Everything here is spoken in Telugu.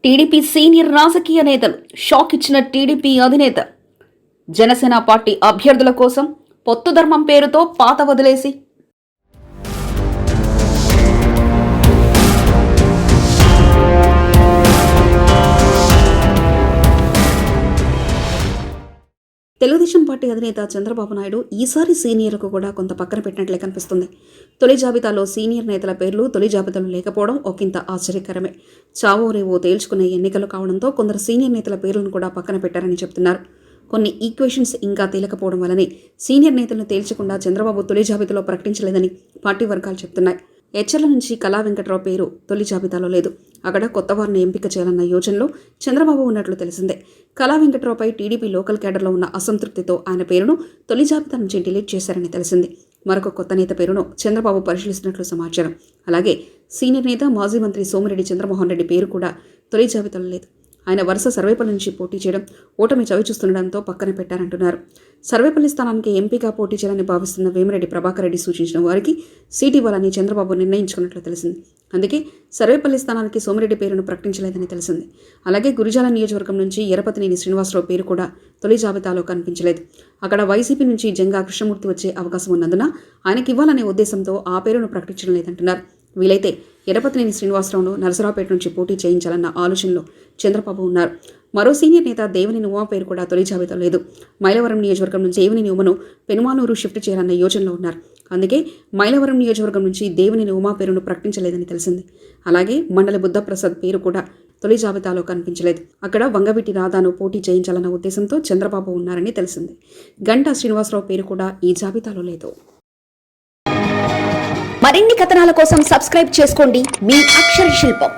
టీడీపీ సీనియర్ రాజకీయ నేతలు షాక్ ఇచ్చిన టీడీపీ అధినేత. జనసేన పార్టీ అభ్యర్థుల కోసం పొత్తు ధర్మం పేరుతో పాత వదిలేసి తెలుగుదేశం పార్టీ అధినేత చంద్రబాబు నాయుడు ఈసారి సీనియర్లకు కూడా కొంత పక్కన పెట్టినట్లే కనిపిస్తుంది. తొలి జాబితాలో సీనియర్ నేతల పేర్లు తొలి జాబితాలో లేకపోవడం ఒకంత ఆశ్చర్యకరమే. చావో రేవో తేల్చుకునే ఎన్నికలు కావడంతో కొందరు సీనియర్ నేతల పేర్లను కూడా పక్కన పెట్టారని చెబుతున్నారు. కొన్ని ఈక్వేషన్స్ ఇంకా తేలకపోవడం వల్లనే సీనియర్ నేతలను తేల్చకుండా చంద్రబాబు తొలి జాబితాలో ప్రకటించలేదని పార్టీ వర్గాలు చెబుతున్నాయి. హెచ్చర్ల నుంచి కళా వెంకట్రావు పేరు తొలి జాబితాలో లేదు. అక్కడ కొత్త వారిని ఎంపిక చేయాలన్న యోచనలో చంద్రబాబు ఉన్నట్లు తెలిసిందే. కళా వెంకట్రావుపై టీడీపీ లోకల్ క్యాడర్లో ఉన్న అసంతృప్తితో ఆయన పేరును తొలి జాబితా నుంచి డిలీట్ చేశారని తెలిసింది. మరొక కొత్త నేత పేరును చంద్రబాబు పరిశీలిస్తున్నట్లు సమాచారం. అలాగే సీనియర్ నేత మాజీ మంత్రి సోమిరెడ్డి చంద్రమోహన్ రెడ్డి పేరు కూడా తొలి జాబితాలో లేదు. ఆయన వరుస సర్వేపల్లి నుంచి పోటీ చేయడం ఓటమి చవిచూస్తుండడంతో పక్కన పెట్టారంటున్నారు. సర్వేపల్లి స్థానానికి ఎంపీగా పోటీ చేయాలని భావిస్తున్న వేమిరెడ్డి ప్రభాకర్ రెడ్డి సూచించిన వారికి సీట్ ఇవ్వాలని చంద్రబాబు నిర్ణయించుకున్నట్లు తెలిసింది. అందుకే సర్వేపల్లి స్థానానికి సోమిరెడ్డి పేరును ప్రకటించలేదని తెలిసింది. అలాగే గురిజాల నియోజకవర్గం నుంచి ఎరపతినేని శ్రీనివాసరావు పేరు కూడా తొలి జాబితాలో కనిపించలేదు. అక్కడ వైసీపీ నుంచి జంగా కృష్ణమూర్తి వచ్చే అవకాశం ఉన్నందున ఆయనకి ఇవ్వాలనే ఉద్దేశంతో ఆ పేరును ప్రకటించడం లేదంటున్నారు. వీలైతే ఎరపతినేని శ్రీనివాసరావును నరసరావుపేట నుంచి పోటీ చేయించాలన్న ఆలోచనలో చంద్రబాబు ఉన్నారు. మరో సీనియర్ నేత దేవినేని ఉమా పేరు కూడా తొలి జాబితా లేదు. మైలవరం నియోజకవర్గం నుంచి దేవినేని ఉమను పెనుమానూరు షిఫ్ట్ చేయాలన్న యోచనలో ఉన్నారు. అందుకే మైలవరం నియోజకవర్గం నుంచి దేవినేని ఉమా పేరును ప్రకటించలేదని తెలిసింది. అలాగే మండలి బుద్ధప్రసాద్ పేరు కూడా తొలి జాబితాలో కనిపించలేదు. అక్కడ వంగవీటి రాధాను పోటీ చేయించాలన్న ఉద్దేశంతో చంద్రబాబు ఉన్నారని తెలిసింది. గంటా శ్రీనివాసరావు పేరు కూడా ఈ జాబితాలో లేదు. మరిన్ని కథనాల కోసం సబ్స్క్రైబ్ చేసుకోండి మీ అక్షర శిల్పం.